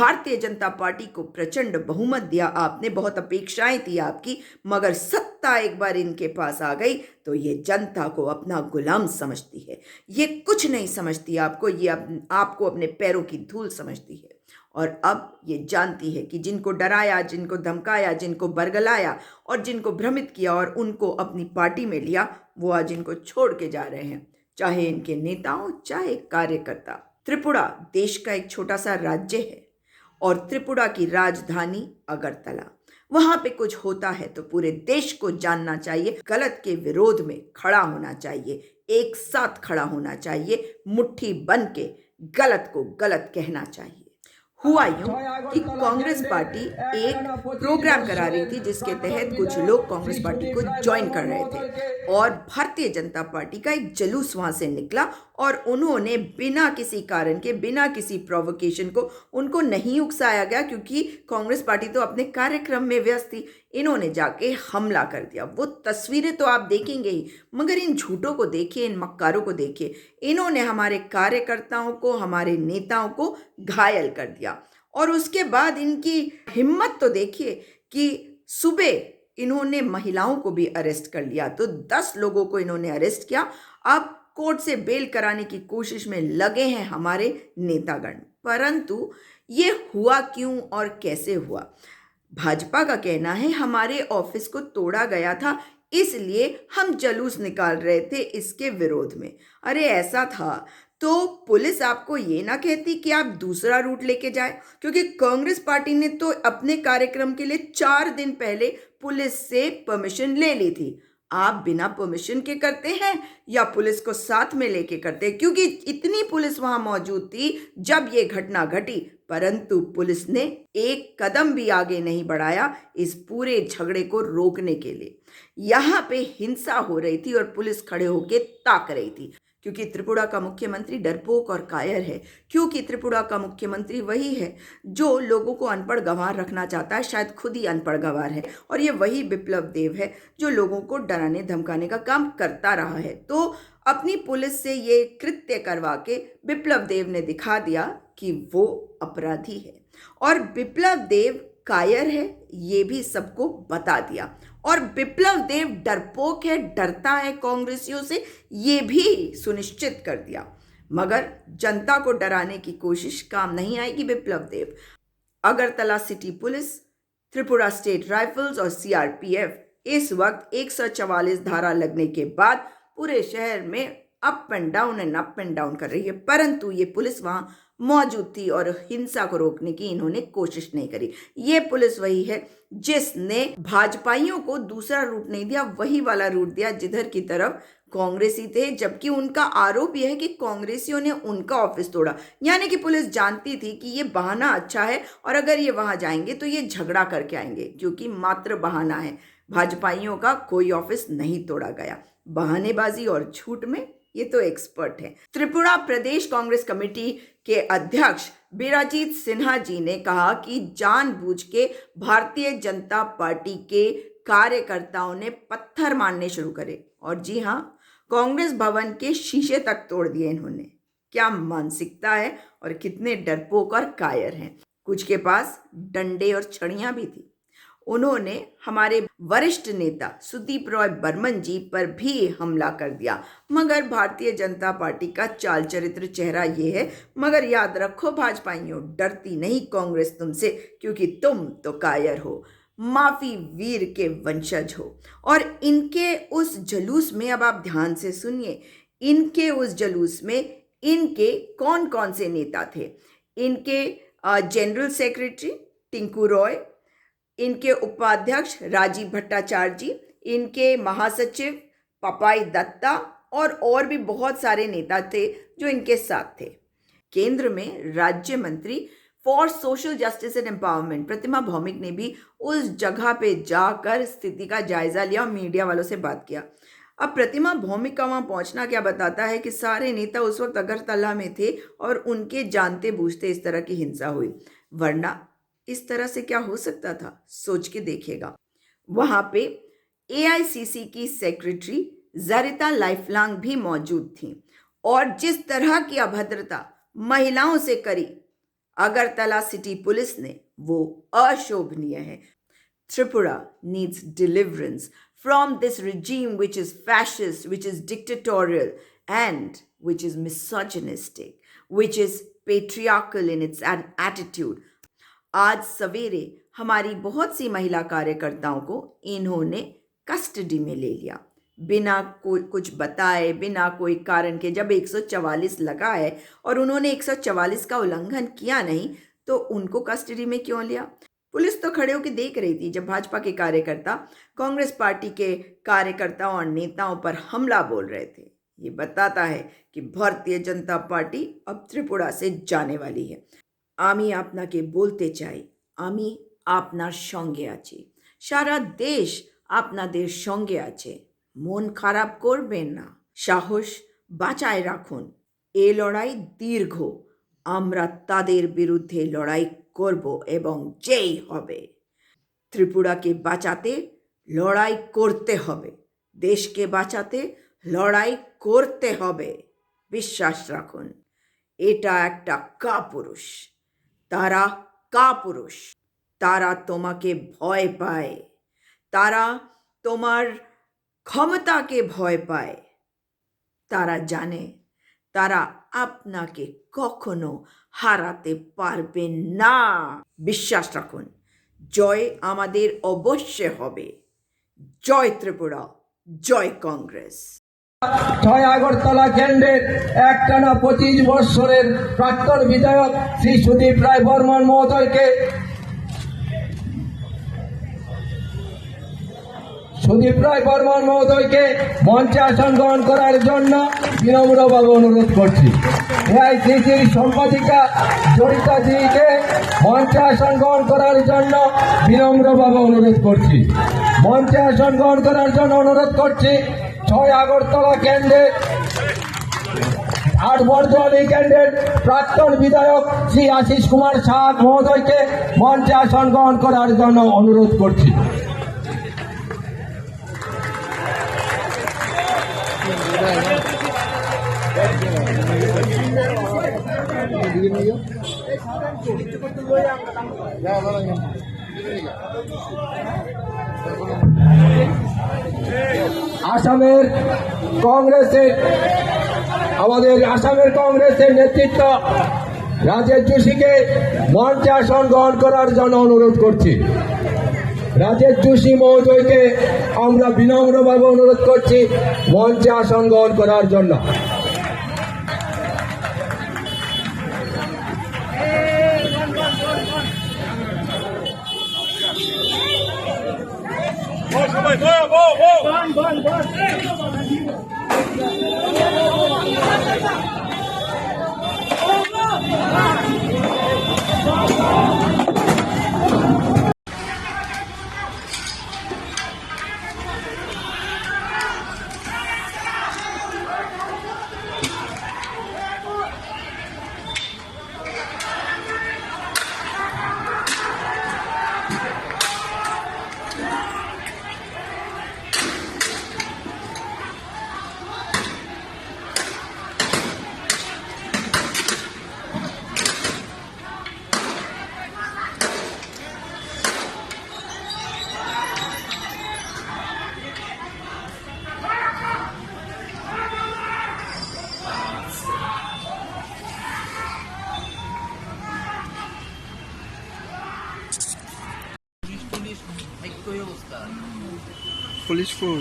Bharatiya Janata party को प्रचंड बहुमत दिया आपने, बहुत अपेक्षाएं थी आपकी, मगर सत्ता एक बार इनके पास आ गई तो ये जनता को अपना गुलाम समझती है। ये कुछ नहीं समझती आपको, ये आपको अपने पैरों की धूल समझती है। और अब ये जानती है कि जिनको डराया, जिनको धमकाया, जिनको बरगलाया और जिनको भ्रमित किया और उनको अपनी पार्टी में लिया, वो आज इनको छोड़ के जा रहे हैं, चाहे इनके नेता हो चाहे कार्यकर्ता। त्रिपुरा देश का एक छोटा सा राज्य है और त्रिपुरा की राजधानी अगरतला। वहां पे कुछ होता है तो पूरे देश को जानना चाहिए, गलत के विरोध में खड़ा होना चाहिए, एक साथ खड़ा होना चाहिए, मुट्ठी बन के गलत को गलत कहना चाहिए। हुआ यूं कि कांग्रेस पार्टी एक प्रोग्राम करा रही थी जिसके तहत कुछ लोग कांग्रेस पार्टी को ज्वाइन कर रहे थे और भारतीय जनता पार्टी का एक जुलूस वहां से निकला और उन्होंने बिना किसी कारण के, बिना किसी प्रोवोकेशन को, उनको नहीं उकसाया गया क्योंकि कांग्रेस पार्टी तो अपने कार्यक्रम में व्यस्त थी, इन्होंने जाके हमला कर दिया। वो तस्वीरें तो आप देखेंगे ही, मगर इन झूठों को देखिए, इन मक्कारों को देखिए। इन्होंने हमारे कार्यकर्ताओं को, हमारे नेताओं को घायल कर दिया और उसके बाद इनकी हिम्मत तो देखिए कि सुबह इन्होंने महिलाओं को भी अरेस्ट कर लिया। तो 10 लोगों को इन्होंने अरेस्ट किया। अब कोर्ट से बेल कराने की कोशिश में लगे हैं हमारे नेतागण। परंतु ये हुआ क्यों और कैसे हुआ? भाजपा का कहना है हमारे ऑफिस को तोड़ा गया था, इसलिए हम जुलूस निकाल रहे थे इसके विरोध में। अरे ऐसा था तो पुलिस आपको ये ना कहती कि आप दूसरा रूट लेके जाए, क्योंकि कांग्रेस पार्टी ने तो अपने कार्यक्रम के लिए 4 दिन पहले पुलिस से परमिशन ले ली थी। आप बिना परमिशन के करते हैं या पुलिस को साथ में लेके करते हैं? क्योंकि इतनी पुलिस वहां मौजूद थी जब ये घटना घटी, परंतु पुलिस ने एक कदम भी आगे नहीं बढ़ाया इस पूरे झगड़े को रोकने के लिए। यहाँ पे हिंसा हो रही थी और पुलिस खड़े होके ताक रही थी, क्योंकि त्रिपुरा का मुख्यमंत्री डरपोक और कायर है। क्योंकि त्रिपुरा का मुख्यमंत्री वही है जो लोगों को अनपढ़ गंवार रखना चाहता है, शायद खुद ही अनपढ़ गंवार है, और ये वही बिप्लब देव है जो लोगों को डराने धमकाने का काम करता रहा है। तो अपनी पुलिस से ये कृत्य करवा के बिप्लब देव ने दिखा दिया कि वो अपराधी है, और बिप्लब देव कायर है ये भी सबको बता दिया। और बिप्लब देव डरपोक है, डरता है कांग्रेसियों से, ये भी सुनिश्चित कर दिया। मगर जनता को डराने की कोशिश काम नहीं आएगी Biplab Deb. Agartala city police, Tripura state rifles और सीआरपीएफ इस वक्त 144 धारा लगने के बाद पूरे शहर में अप एंड डाउन कर रही है, परंतु ये पुलिस वहां मौजूद थी और हिंसा को रोकने की इन्होंने कोशिश नहीं करी। ये पुलिस वही है जिसने भाजपाइयों को दूसरा रूट नहीं दिया, वही वाला रूट दिया जिधर की तरफ कांग्रेसी थे, जबकि उनका आरोप यह है कि कांग्रेसियों ने उनका ऑफिस तोड़ा। यानी कि पुलिस जानती थी कि ये बहाना अच्छा है और अगर ये वहां जाएंगे तो ये झगड़ा करके आएंगे, क्योंकि मात्र बहाना है, भाजपाइयों का कोई ऑफिस नहीं तोड़ा गया। बहानेबाजी और झूठ में ये तो एक्सपर्ट हैं। त्रिपुरा प्रदेश कांग्रेस कमेटी के अध्यक्ष बिराजीत सिन्हा जी ने कहा कि जानबूझ के भारतीय जनता पार्टी के कार्यकर्ताओं ने पत्थर मारने शुरू करे, और जी हाँ, कांग्रेस भवन के शीशे तक तोड़ दिए इन्होंने। क्या मानसिकता है और कितने डरपोक और कायर हैं। कुछ के पास डंडे और छड़ियां भी थी। उन्होंने हमारे वरिष्ठ नेता सुदीप रॉय बर्मन जी पर भी हमला कर दिया। मगर भारतीय जनता पार्टी का चाल चरित्र चेहरा ये है। मगर याद रखो भाजपाइयों, डरती नहीं कांग्रेस तुमसे, क्योंकि तुम तो कायर हो, माफी वीर के वंशज हो। और इनके उस जुलूस में, अब आप ध्यान से सुनिए, इनके उस जुलूस में इनके कौन कौन से नेता थे? इनके जनरल सेक्रेटरी टिंकू रॉय, इनके उपाध्यक्ष राजीव भट्टाचार्य जी, इनके महासचिव पपाई दत्ता और भी बहुत सारे नेता थे जो इनके साथ थे। केंद्र में राज्य मंत्री for social justice and empowerment Pratima Bhoumik ने भी उस जगह पे जाकर स्थिति का जायजा लिया और मीडिया वालों से बात किया। अब प्रतिमा भौमिक का वहां पहुंचना क्या बताता है कि सारे नेता उस वक्त अगरतला में थे और उनके जानते बूझते इस तरह की हिंसा हुई, वरना इस तरह से क्या हो सकता था, सोच के देखिएगा। वहां पे एआईसीसी की सेक्रेटरी जरिता लाइफलांग भी मौजूद थी, और जिस तरह की अभद्रता महिलाओं से करी, अगरतला सिटी पुलिस ने वो अशोभनीय है। Tripura needs deliverance from this regime which is fascist, which is dictatorial, and which is misogynistic, which is patriarchal in its attitude. आज सवेरे हमारी बहुत सी महिला कार्यकर्ताओं को इन्होंने कस्टडी में ले लिया, बिना कोई कुछ बताए, बिना कोई कारण के। जब 144 लगा है और उन्होंने 144 का उल्लंघन किया नहीं, तो उनको कस्टडी में क्यों लिया? पुलिस तो खड़े होकर देख रही थी जब भाजपा के कार्यकर्ता कांग्रेस पार्टी के कार्यकर्ताओं और नेताओं पर हमला बोल रहे थे। ये बताता है कि भारतीय जनता पार्टी अब त्रिपुरा से जाने वाली है। আমি আপনাকে বলতে চাই, আমি আপনার সঙ্গে আছি, সারা দেশ আপনাদের সঙ্গে আছে। মন খারাপ করবেন না, সাহস বাঁচায় রাখুন। এ লড়াই দীর্ঘ, আমরা তাদের বিরুদ্ধে লড়াই করব এবং জয়ী হবে। ত্রিপুরাকে বাঁচাতে লড়াই করতে হবে, দেশকে বাঁচাতে লড়াই করতে হবে। বিশ্বাস রাখুন, এটা একটা কাপুরুষ, তারা কাপুরুষ, তারা তোমাকে ভয় পায়, তারা তোমার ক্ষমতাকে ভয় পায়, তারা জানে তারা আপনাকে কখনো হারাতে পারবে না। বিশ্বাস রাখুন, জয় আমাদের অবশ্যই হবে। জয় ত্রিপুরা, জয় কংগ্রেস। 6 আগরতলা কেন্দ্রের একটানা 25 বৎসরের প্রাক্তন বিধায়ক শ্রী সুদীপ রায় বর্মন মহোদয়কে মঞ্চে আসন গ্রহণ করার জন্য বিনম্রভাবে অনুরোধ করছি। এআইসিসির সম্পাদিকা জড়িতাজিকে মঞ্চে আসন গ্রহণ করার জন্য বিনম্রভাবে অনুরোধ করছি। মঞ্চে আসন গ্রহণ করার জন্য অনুরোধ করছি 6 আগরতলা কেন্দ্রের 8 বর্ধমানী কেন্দ্রের প্রাক্তন বিধায়ক শ্রী আশিস কুমার শাহ মহোদয়কে মঞ্চে আসন গ্রহণ করার জন্য অনুরোধ করছি। আসামের কংগ্রেসের নেতৃত্ব রাজেশ যোশীকে মঞ্চে আসন গ্রহণ করার জন্য অনুরোধ করছি। রাজেশ যোশী মহোদয়কে আমরা বিনম্রভাবে অনুরোধ করছি মঞ্চে আসন গ্রহণ করার জন্য। পুলিশ ফোন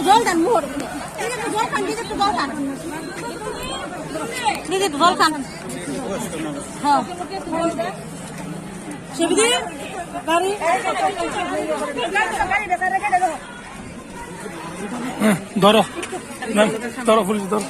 জল খান মোর জল খান দিদি একটু জল খান দিদি একটু জল খান হ্যাঁ সেবিদি গাড়ি ধরো না, ধরো পুলিশ ধরো।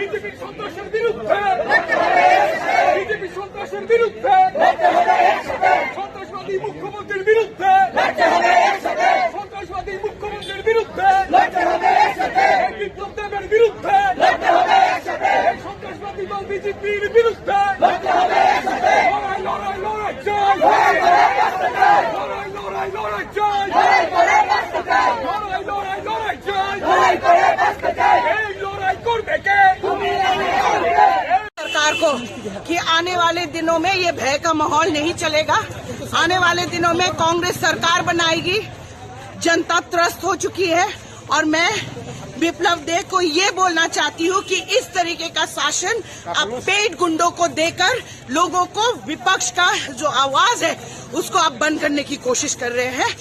বিজেপির সন্ত্রাসের বিরুদ্ধে বিজেপির সন্ত্রাসের বিরুদ্ধে সন্ত্রাসবাদী মুখ্যমন্ত্রীর বিরুদ্ধে সন্ত্রাসবাদী মুখ্যমন্ত্রীর বিরুদ্ধে বিপ্লব দেবের বিরুদ্ধে সন্ত্রাসবাদী দল বিজেপির বিরুদ্ধে লড়াই লড়াই লড়াই চাই লড়াই লড়াই লড়াই চাই লড়াই লড়াই লড়াই চাই এই লড়াই করবে কে सरकार को कि आने वाले दिनों में ये भय का माहौल नहीं चलेगा। आने वाले दिनों में कांग्रेस सरकार बनाएगी। जनता त्रस्त हो चुकी है और मैं विप्लव देव को ये बोलना चाहती हूँ कि इस तरीके का शासन अब पेट गुंडों को देकर लोगों को विपक्ष का जो आवाज है उसको आप बंद करने की कोशिश कर रहे हैं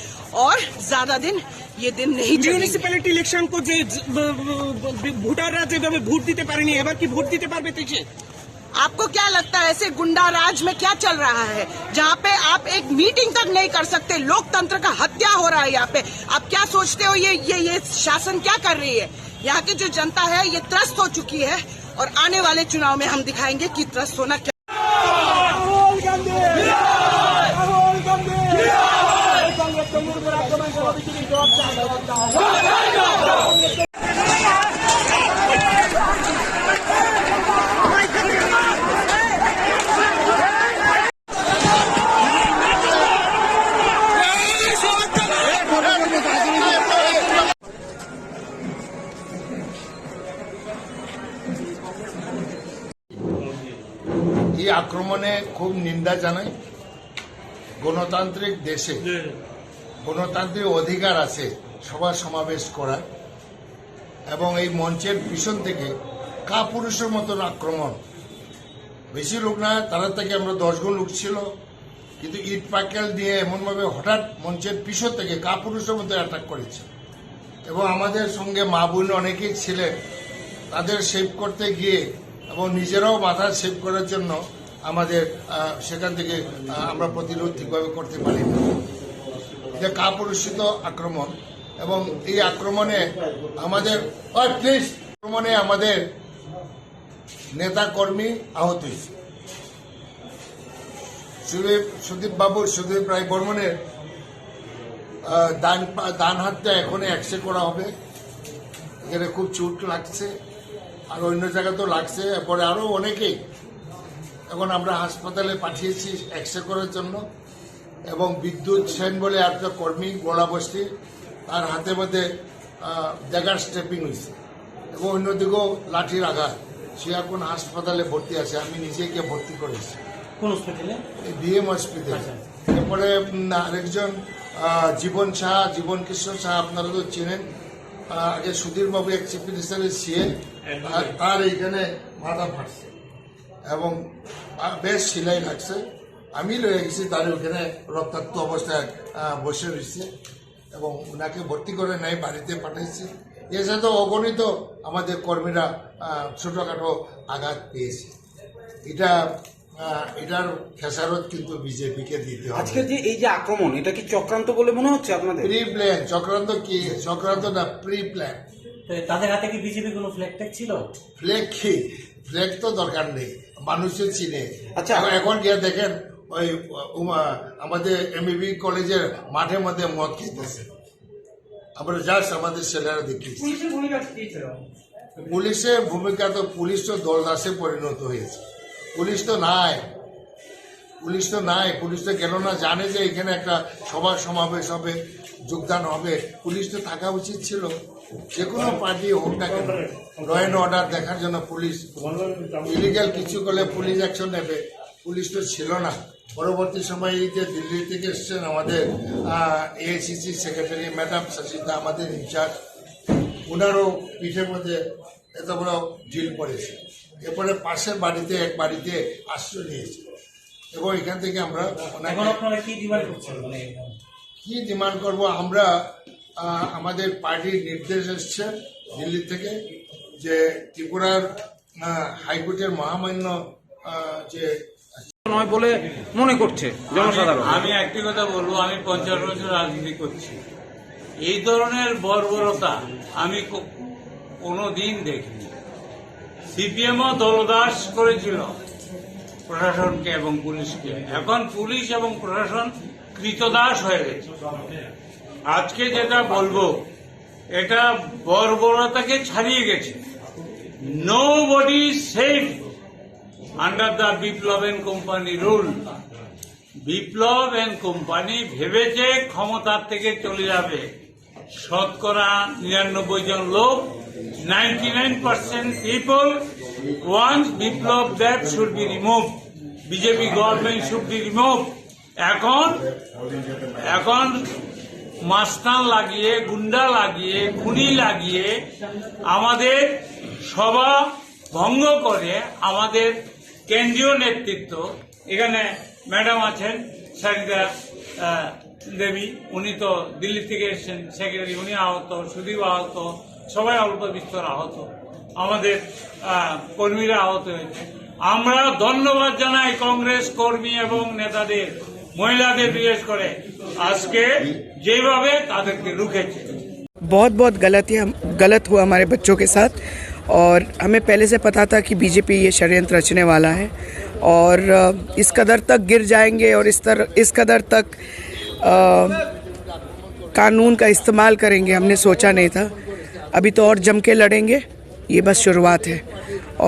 और ज्यादा दिन ये दिन नहीं चलेंगे। মিউনিসিপ্যালিটি ইলেকশন को যে ভোটাররা যেভাবে ভোট দিতে পারেনি এবার কি ভোট দিতে পারবে তেইশে? आपको क्या लगता है ऐसे गुंडा राज में क्या चल रहा है जहाँ पे आप एक मीटिंग तक नहीं कर सकते, लोकतंत्र का हत्या हो रहा है यहाँ पे। आप क्या सोचते हो ये शासन क्या कर रही है? यहाँ की जो जनता है ये त्रस्त हो चुकी है और आने वाले चुनाव में हम दिखाएंगे कि त्रस्त होना क्या। এই আক্রমণে খুব নিন্দা জানাই। গণতান্ত্রিক দেশে গণতান্ত্রিক অধিকার আছে সভা সমাবেশ করার, এবং এই মঞ্চের পিছন থেকে কাপুরুষের মতন আক্রমণ। বেশি লোক না, তারা থেকে আমরা 10 গুণ লোক ছিল, কিন্তু ইট পাকেল দিয়ে এমনভাবে হঠাৎ মঞ্চের পিছন থেকে কাপুরুষের মতো অ্যাটাক করেছে। এবং আমাদের সঙ্গে মা বোন অনেকেই ছিলেন, তাদের সেভ করতে গিয়ে এবং নিজেরাও মাথা সেভ করার জন্য আমাদের সেখান থেকে আমরা প্রতিরোধ ঠিকভাবে করতে পারি না। এটা কাপুরুষিত আক্রমণ, এবং এই আক্রমণে আমাদের নেতা কর্মী আহত হয়েছে। সুদীপ রায় বর্মনের ডান হাতটা এখন এক্সরে করা হবে। এখানে খুব চোট লাগছে, আর অন্য জায়গাতেও লাগছে, পরে আরো অনেকেই। এখন আমরা হাসপাতালে পাঠিয়েছি এক্সরে করার জন্য। এবং বিদ্যুৎ সেন বলে একটা কর্মী গোলাবস্তি, তার হাতের মধ্যে জায়গার স্টেপিং হয়েছে, এবং অন্যদিকেও লাঠির আঘাত। সে এখন হাসপাতালে ভর্তি আছে, আমি নিজে গিয়ে ভর্তি করেছি। কোন হসপিটালে? ডিএম হসপিটালে। এরপরে আরেকজন জীবন কিশোর সাহা, আপনারা তো চেনেন, আগে সুধীর বাবু এক চিফ মিনিস্টারের সিএ, তার এইখানে মাথা ফাটছে এবং বেশ সেলাই লাগছে। আমি লয়ে গেছি, তার ওখানে রক্তাক্ত অবস্থায় বসে রয়েছে, এবং ওনাকে ভর্তি করে নাই, বাড়িতে পাঠাইছি। এছাড়া তো অগণিত আমাদের কর্মীরা ছোটখাটো আঘাত পেয়েছে। এটার খেসারত কিন্তু বিজেপিকে দিতে হবে। আজকে যে এই যে আক্রমণ, এটা কি চক্রান্ত বলে মনে হচ্ছে আপনাদের? Pre plan. চক্রান্ত কি? চক্রান্ত না, প্রি প্ল্যান। তাদের হাতে কি বিজেপি কোনো ফ্ল্যাগ ট্যাগ ছিল? ফ্ল্যাগ কি? ফ্ল্যাগ তো দরকার নেই, মানুষের চিনে। আচ্ছা, এখন গিয়ে দেখেন ওই আমাদের এমবিবি কলেজের মাঠের মধ্যে মদ খেতেছে। আমরা জাস্ট আমাদের ছেলেরা দেখি। পুলিশের ভূমিকা তো, পুলিশ তো দলদাসে পরিণত হয়েছে। পুলিশ তো নাই। পুলিশ তো কেন না জানে যে এখানে একটা সভা সমাবেশ হবে, যোগদান হবে। পুলিশ তো থাকা উচিত ছিল। যে কোনো পার্টি হোক না কেন, ল অ্যান্ড অর্ডার দেখার জন্য পুলিশ, ইলিগাল কিছু করলে পুলিশ অ্যাকশন নেবে। পুলিশ তো ছিল না। পরবর্তী সময়ে যে দিল্লি থেকে এসছেন আমাদের এআইসিসি সেক্রেটারি ম্যাডাম শশিতা, আমাদের ইনচার্জ, ওনারও পিঠের মধ্যে এত বড় ঝিল পড়েছে। এরপরে পাশের বাড়িতে এক বাড়িতে আশ্রয় নিয়েছে এবং এখান থেকে আমরা কি ডিমান্ড করব, আমরা আমাদের পার্টির নির্দেশ এসছে দিল্লি থেকে যে ত্রিপুরার হাইকোর্টের মহামান্য যে নয় বলে মনে করছে জনসাধারণ। আমি একটি কথা বলবো, আমি 50 বছর রাজনীতি করছি, এই ধরনের বর্বরতা আমি কোনোদিন দেখিনি। সিপিএমও দলদাস করেছিল প্রশাসনকে এবং পুলিশকে, এখন পুলিশ এবং প্রশাসন কৃতদাস হয়ে গেছে। আজকে যেটা বলবো এটা বর্বরতাকে ছাড়িয়ে গেছে। Nobody is safe under the Biplab and company rule. Biplab and company ভেবেছে ক্ষমতার থেকে চলে যাবে শতকরা 99 জন লোক, 99% people wants Biplab that should be removed, BJP government should be removed। এখন মাস্তান লাগিয়ে, গুন্ডা লাগিয়ে, খুনি লাগিয়ে আমাদের সভা ভঙ্গ করে আমাদের কেন্দ্রীয় নেতৃত্ব, এখানে ম্যাডাম আছেন সারিদা দেবী, উনি তো দিল্লি থেকে এসেছেন, সেক্রেটারি উনি আহত, সুদীপ আহত, সবাই অল্প বিস্তর আহত, আমাদের কর্মীরা আহত হয়েছে। আমরা ধন্যবাদ জানাই কংগ্রেস কর্মী এবং নেতাদের, মহিলাদের বিশেষ করে আজকে যেভাবে তাদেরকে রুখেছে। बहुत गलत हुआ हमारे बच्चों के साथ, और हमें पहले से पता था कि बीजेपी ये षड्यंत्र रचने वाला है और इस कदर तक गिर जाएंगे और इस कदर तक कानून का इस्तेमाल करेंगे हमने सोचा नहीं था। अभी तो और जम के लड़ेंगे, ये बस शुरुआत है।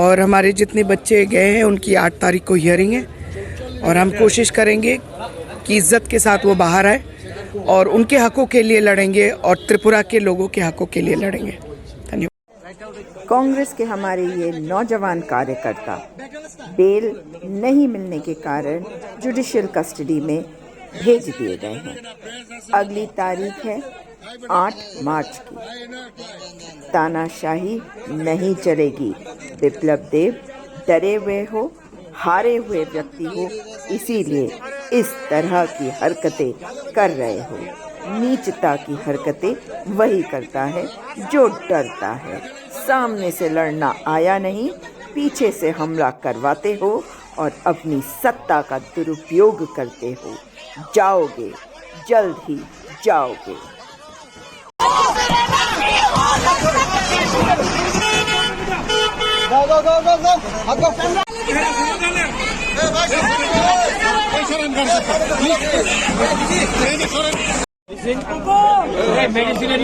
और हमारे जितने बच्चे गए हैं उनकी 8 तारीख को हियरिंग है और हम कोशिश करेंगे कि इज्जत के साथ वो बाहर आए और उनके हकों के लिए लड़ेंगे और त्रिपुरा के लोगों के हकों के लिए लड़ेंगे। धन्यवाद। कांग्रेस के हमारे ये नौजवान कार्यकर्ता बेल नहीं मिलने के कारण जुडिशियल कस्टडी में भेज दिए गए हैं। अगली तारीख है 8 मार्च की। तानाशाही नहीं चलेगी। बिप्लब देव डरे हुए हो, हारे हुए व्यक्ति हो, इसीलिए इस तरह की हरकतें कर रहे हो। नीचता की हरकतें वही करता है जो डरता है। सामने से लड़ना आया नहीं, पीछे से हमला करवाते हो और अपनी सत्ता का दुरुपयोग करते हो। जाओगे, जल्द ही जाओगे। মেডিসিনের